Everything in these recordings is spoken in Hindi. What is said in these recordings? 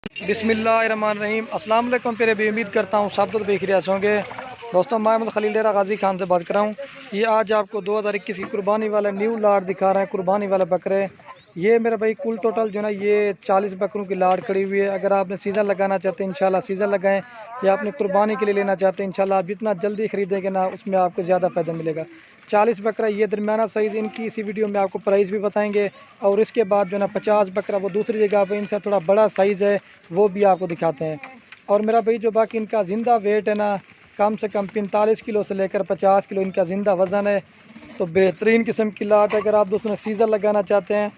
बिस्मिल्लाहिर्रहमानिर्रहीम। अस्सलाम वालेकुम प्यारे भी, उम्मीद करता हूँ सब लोग बेखिर होंगे। दोस्तों, मैं अहमद खलील डेरा गाजी खान से बात कर रहा हूँ। ये आज आपको 2021 की कुर्बानी वाला न्यू लाट दिखा रहे हैं, कुर्बानी वाले बकरे। ये मेरा भाई कुल टोटल जो है ना, ये 40 बकरों की लाट खड़ी हुई है। अगर आपने सीज़न लगाना चाहते हैं इंशाल्लाह सीज़न लगाएं, या अपनी कुर्बानी के लिए लेना चाहते हैं इंशाल्लाह आप जितना जल्दी खरीदेंगे ना उसमें आपको ज़्यादा फ़ायदा मिलेगा। 40 बकरा ये दरमियाना साइज़, इनकी इसी वीडियो में आपको प्राइस भी बताएंगे। और इसके बाद जो है ना 50 बकरा वो दूसरी जगह पर इनसे थोड़ा बड़ा साइज़ है, वो भी आपको दिखाते हैं। और मेरा भाई जो बाकी इनका ज़िंदा वेट है ना, कम से कम 45 किलो से लेकर 50 किलो इनका ज़िंदा वज़न है। तो बेहतरीन किस्म की लाट। अगर आप दोस्तों सीज़न लगाना चाहते हैं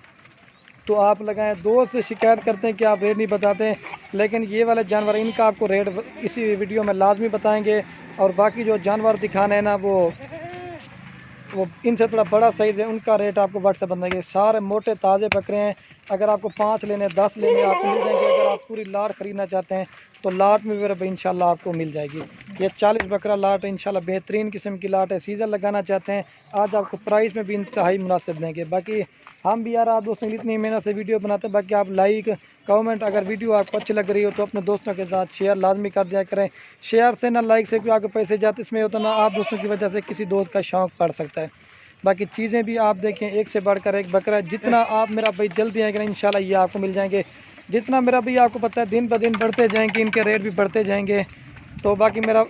तो आप लगाएं। दोस्त से शिकायत करते हैं कि आप रेट नहीं बताते हैं, लेकिन ये वाले जानवर इनका आपको रेट इसी वीडियो में लाजमी बताएंगे। और बाकी जो जानवर दिखाने हैं ना, वो इनसे थोड़ा बड़ा साइज़ है, उनका रेट आपको व्हाट्सएप बताएंगे। सारे मोटे ताज़े बकरे हैं। अगर आपको 5 लेने 10 लेने आपको मिल जाएंगे। अगर आप पूरी लाट ख़रीदना चाहते हैं तो लाट में भी इंशाल्लाह आपको मिल जाएगी। ये 40 बकरा लाट है, इंशाल्लाह बेहतरीन किस्म की लाट है। सीज़न लगाना चाहते हैं आज आपको प्राइस में भी इंतहाई मुनासिब देंगे। बाकी हम भी यार आप दोस्तों के लिए इतनी मेहनत से वीडियो बनाते हैं। बाकी आप लाइक कमेंट, अगर वीडियो आपको अच्छी लग रही हो तो अपने दोस्तों के साथ शेयर लाजमी कर दिया करें। शेयर से ना लाइक से भी आपके पैसे जाते, इसमें होता ना आप दोस्तों की वजह से किसी दोस्त का शौक़ पड़ सकता है। बाकी चीज़ें भी आप देखें, एक से बढ़कर एक बकरा है। जितना आप मेरा भाई जल्दी आएंगे ना इंशाल्लाह ये आपको मिल जाएंगे। जितना मेरा भाई आपको पता है दिन ब दिन बढ़ते जाएंगे, इनके रेट भी बढ़ते जाएंगे। तो बाकी मेरा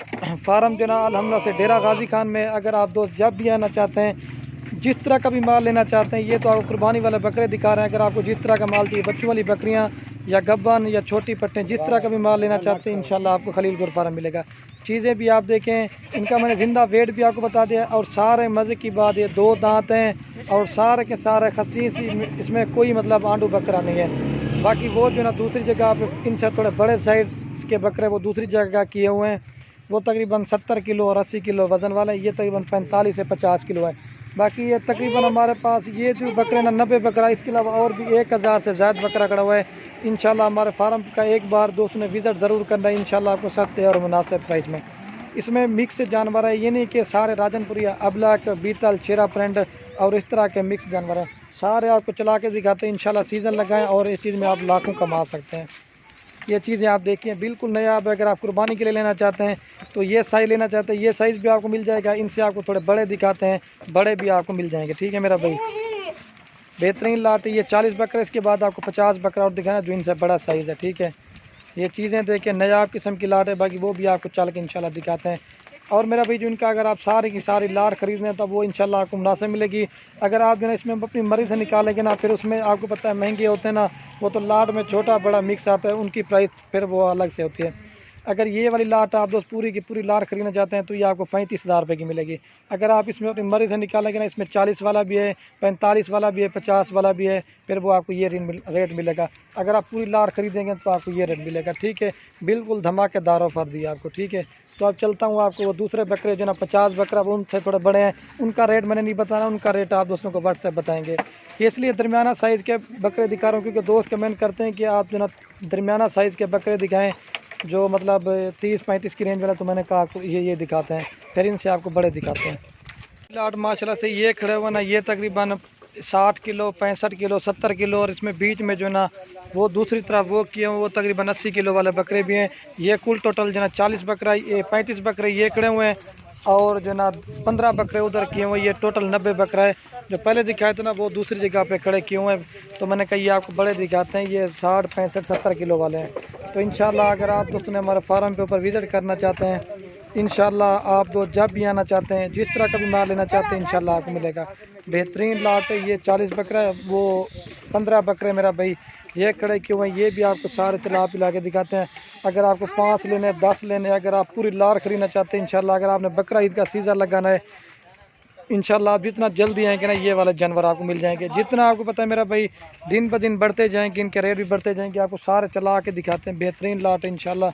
फार्म जो ना अल्हम्दुलिल्लाह से डेरा गाजी खान में, अगर आप दोस्त जब भी आना चाहते हैं, जिस तरह का भी माल लेना चाहते हैं, ये तो आपको कुर्बानी वाले बकरे दिखा रहे हैं। अगर आपको जिस तरह का माल चाहिए, बच्चों वाली बकरियां या गब्बन या छोटी पट्टें, जिस तरह का भी माल लेना चाहते हैं इंशाल्लाह आपको खलील गुर फार्म मिलेगा। चीज़ें भी आप देखें, इनका मैंने ज़िंदा वेट भी आपको बता दिया। और सारे मज़े की बात, ये 2 दांत हैं और सारे के सारे खसीस, इसमें कोई मतलब आंडू बकरा नहीं है। बाकी वो जो ना दूसरी जगह पर इनसे थोड़े बड़े साइज़ के बकरे वो दूसरी जगह किए हुए हैं, वो तकरीबन 70 किलो और 80 किलो वज़न वाला है। ये तकरीबन 45 से 50 किलो है। बाकी ये तकरीबन हमारे पास ये जो बकरे ना 90 बकरा, इसके अलावा और भी 1000 से ज़्यादा बकरा खड़ा हुआ है। इंशाल्लाह हमारे फार्म का एक बार दोस्तों ने विज़िट ज़रूर करना है, इंशाल्लाह आपको सस्ते और मुनासिब प्राइस में। इसमें मिक्स जानवर है, ये नहीं कि सारे राजनपुरिया, अबलक, बीतल, शेरा प्रिंट और इस तरह के मिक्स जानवर हैं। सारे आपको चला के दिखाते हैं। इंशाल्लाह सीज़न लगाएं और इस चीज़ में आप लाखों कमा सकते हैं। ये चीज़ें आप देखिए बिल्कुल नया। आप अगर आप कुर्बानी के लिए लेना चाहते हैं तो ये साइज़ लेना चाहते हैं, ये साइज़ भी आपको मिल जाएगा। इनसे आपको थोड़े बड़े दिखाते हैं, बड़े भी आपको मिल जाएंगे। ठीक है मेरा भाई, बेहतरीन लाट है। ये 40 बकरे, इसके बाद आपको 50 बकरा और दिखाना जो इनसे बड़ा साइज़ है। ठीक है, ये चीज़ें देखिए नया किस्म की लाट है। बाकी वो भी आपको चल के इंशाल्लाह दिखाते हैं। और मेरा भाई जो इनका अगर आप सारी की सारी लाट खरीदने हैं तो वो इंशाल्लाह आपको मुनासिब मिलेगी। अगर आप जो है इसमें अपनी मर्ज़ी से निकालेंगे ना, फिर उसमें आपको पता है महंगे होते हैं ना, वो तो लाट में छोटा बड़ा मिक्स आता है, उनकी प्राइस फिर वो अलग से होती है। अगर ये वाली लाट आप दोस्त पूरी की पूरी लाट खरीदना चाहते हैं तो ये आपको 35,000 रुपये की मिलेगी। अगर आप इसमें अपनी मर्ज़ी से निकालेंगे ना, इसमें 40 वाला भी है, 45 वाला भी है, 50 वाला भी है, फिर वो आपको ये रेट मिलेगा। अगर आप पूरी लाट खरीदेंगे तो आपको ये रेट मिलेगा। ठीक है, बिल्कुल धमाकेदार ऑफर दिया आपको। ठीक है, तो अब चलता हूँ आपको वो दूसरे बकरे जो ना 50 बकरा, वो उनसे थोड़े बड़े हैं, उनका रेट मैंने नहीं बताना, उनका रेट आप दोस्तों को व्हाट्सएप बताएंगे। ये इसलिए दरमियाना साइज़ के बकरे दिखा रहा हूँ क्योंकि दोस्त कमेंट करते हैं कि आप जो ना दरमियाना साइज़ के बकरे दिखाएं, जो मतलब 30-35 की रेंज वाला। तो मैंने कहा आपको ये दिखाते हैं, फिर इनसे आपको बड़े दिखाते हैं। लाट माशाल्लाह से ये खड़े हुए ना, ये तकरीबन 60 किलो 65 किलो 70 किलो, और इसमें बीच में जो ना वो दूसरी तरफ वो किए हैं, वो तकरीबन 80 किलो वाले बकरे भी हैं। ये कुल टोटल जो ना 40 बकरा, ये 35 बकरे ये खड़े हुए हैं, और जो ना 15 बकरे उधर किए हुए, ये टोटल 90 बकरा है। जो पहले दिखाए थे ना वो दूसरी जगह पे खड़े किए हुए हैं, तो मैंने कहा ये आपको बड़े दिखाते हैं। ये 60 65 70 किलो वाले हैं। तो इंशाल्लाह अगर आप दोस्तों ने हमारे फार्म के ऊपर विज़िट करना चाहते हैं, इंशाल्लाह आप दो जब भी आना चाहते हैं, जिस तरह का भी माल लेना चाहते हैं इंशाल्लाह आपको मिलेगा। बेहतरीन लाट है। ये 40 बकरा है, वो 15 बकरे मेरा भाई ये खड़े क्यों हैं, ये भी आपको सारे तला पिला के दिखाते हैं। अगर आपको 5 लेने 10 लेने, अगर आप पूरी लाट खरीदना चाहते हैं इंशाल्लाह, अगर आपने बकरा ईद का सीज़न लगाना है इंशाल्लाह आप जितना जल्दी आएंगे ना ये वाले जानवर आपको मिल जाएंगे। जितना आपको पता है मेरा भाई दिन ब दिन बढ़ते जाएंगे, इनके रेट भी बढ़ते जाएंगे। आपको सारे चला के दिखाते हैं। बेहतरीन लाट है इंशाल्लाह,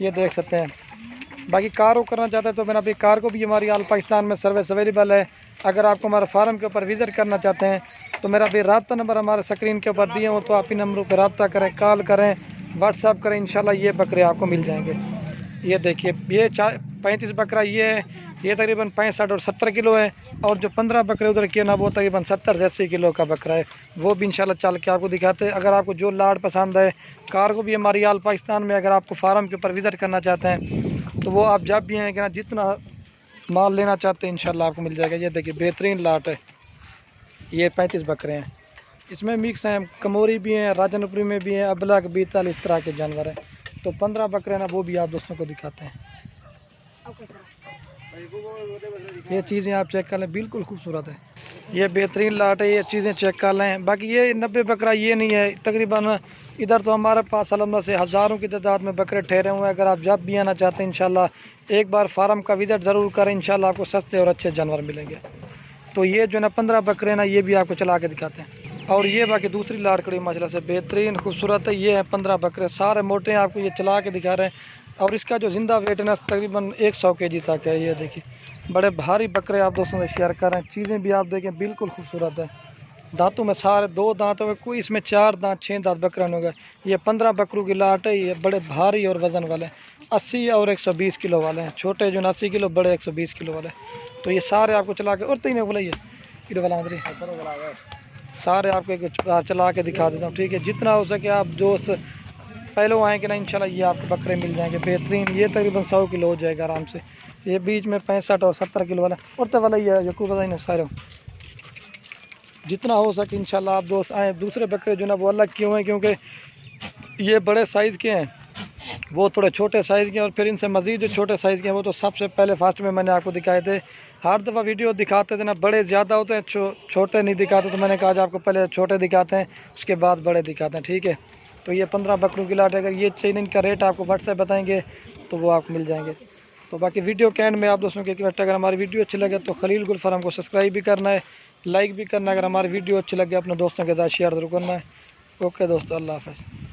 ये देख सकते हैं। बाकी कार करना चाहते हैं तो मेरा भाई कार को भी हमारी आल पाकिस्तान में सर्विस अवेलेबल है। अगर आपको हमारे फार्म के ऊपर विज़िट करना चाहते हैं तो मेरा भाई रब्ता नंबर हमारे स्क्रीन के ऊपर दिए हो, तो आप इन नंबरों पर रब्ता करें, कॉल करें, व्हाट्सअप करें, इंशाल्लाह ये बकरे आपको मिल जाएंगे। ये देखिए ये 35 बकरा ये है, ये तकरीबन 65 और 70 किलो है। और जो 15 बकरे उधर किए ना वो तकरीबन 70 से 80 किलो का बकरा है। वो भी इंशाल्लाह चल के आपको दिखाते हैं। अगर आपको जो लाट पसंद है, कार्गो भी हमारी आल पाकिस्तान में अगर आपको फार्म के ऊपर विज़िट करना चाहते हैं तो वो आप जब भी हैं कि ना जितना माल लेना चाहते हैं इंशाल्लाह आपको मिल जाएगा। ये देखिए बेहतरीन लाट है। ये 35 बकरे हैं, इसमें मिक्स हैं, कमोरी भी हैं, राजनपुरी में भी हैं, अबलग बीतल, इस तरह के जानवर हैं। तो 15 बकरे ना वो भी आप दोस्तों को दिखाते हैं। ये चीज़ें आप चेक कर लें, बिल्कुल खूबसूरत है। ये बेहतरीन लाट है, ये चीज़ें चेक कर लें। बाकी ये 90 बकरा ये नहीं है, तकरीबन इधर तो हमारे पास अलहमद से हज़ारों की तादाद में बकरे ठहरे हुए हैं। अगर आप जब भी आना चाहते हैं इंशाल्लाह एक बार फार्म का विज़िट ज़रूर करें, इंशाल्लाह आपको सस्ते और अच्छे जानवर मिलेंगे। तो ये जो है ना 15 बकरे ना ये भी आपको चला के दिखाते हैं। और ये बाकी दूसरी लाड़कड़ी माशाल्लाह से बेहतरीन खूबसूरत है। ये है 15 बकरे, सारे मोटे हैं, आपको ये चला के दिखा रहे हैं। और इसका जो ज़िंदा वेट है ना तकरीबन 100 kg तक है। ये देखिए बड़े भारी बकरे आप दोस्तों से शेयर कर रहे हैं। चीज़ें भी आप देखें बिल्कुल खूबसूरत है। दांतों में सारे 2 दांतों में, कोई इसमें 4 दांत 6 दांत बकरा नहीं होगा। ये 15 बकरों की लाट है। ये बड़े भारी और वज़न वाले 80 और 120 किलो वाले हैं। छोटे जो 80 किलो, बड़े 120 किलो वाले। तो ये सारे आपको चला के और तीन बुलाइए वाला सारे आपको एक चला के दिखा देता हूँ, ठीक है। जितना हो सके आप दोस्त पहले आएँ कि ना इंशाल्लाह ये आपको बकरे मिल जाएंगे बेहतरीन। ये तकरीबन 100 किलो हो जाएगा आराम से। ये बीच में 65 और 70 किलो वाला और तो वाला ही है यकूब बताइए सारे। जितना हो सके इंशाल्लाह आप दोस्त आएँ। दूसरे बकरे जो ना वो अलग क्यों हैं, क्योंकि ये बड़े साइज़ के हैं, वो थोड़े छोटे साइज़ के हैं। और फिर इनसे मज़ीद जो छोटे साइज़ के हैं वो तो सबसे पहले फर्स्ट में मैंने आपको दिखाए थे। हर दफ़ा वीडियो दिखाते थे ना बड़े ज़्यादा होते हैं, छोटे नहीं दिखाते। तो मैंने कहा आज आपको पहले छोटे दिखाते हैं उसके बाद बड़े दिखाते हैं, ठीक है। तो ये 15 बकरों की लाट, अगर ये चाहिए इनका रेट आपको व्हाट्सएप बताएंगे तो वो आपको मिल जाएंगे। तो बाकी वीडियो के एंड में आप दोस्तों के रिक्वेस्ट, अगर हमारी वीडियो अच्छी लगे तो खलील गुल फार्म को सब्सक्राइब भी करना है, लाइक भी करना है। अगर हमारी वीडियो अच्छी लगे अपने दोस्तों के साथ शेयर ज़रूर करना है। ओके दोस्तों, अल्लाह हाफ़िज़।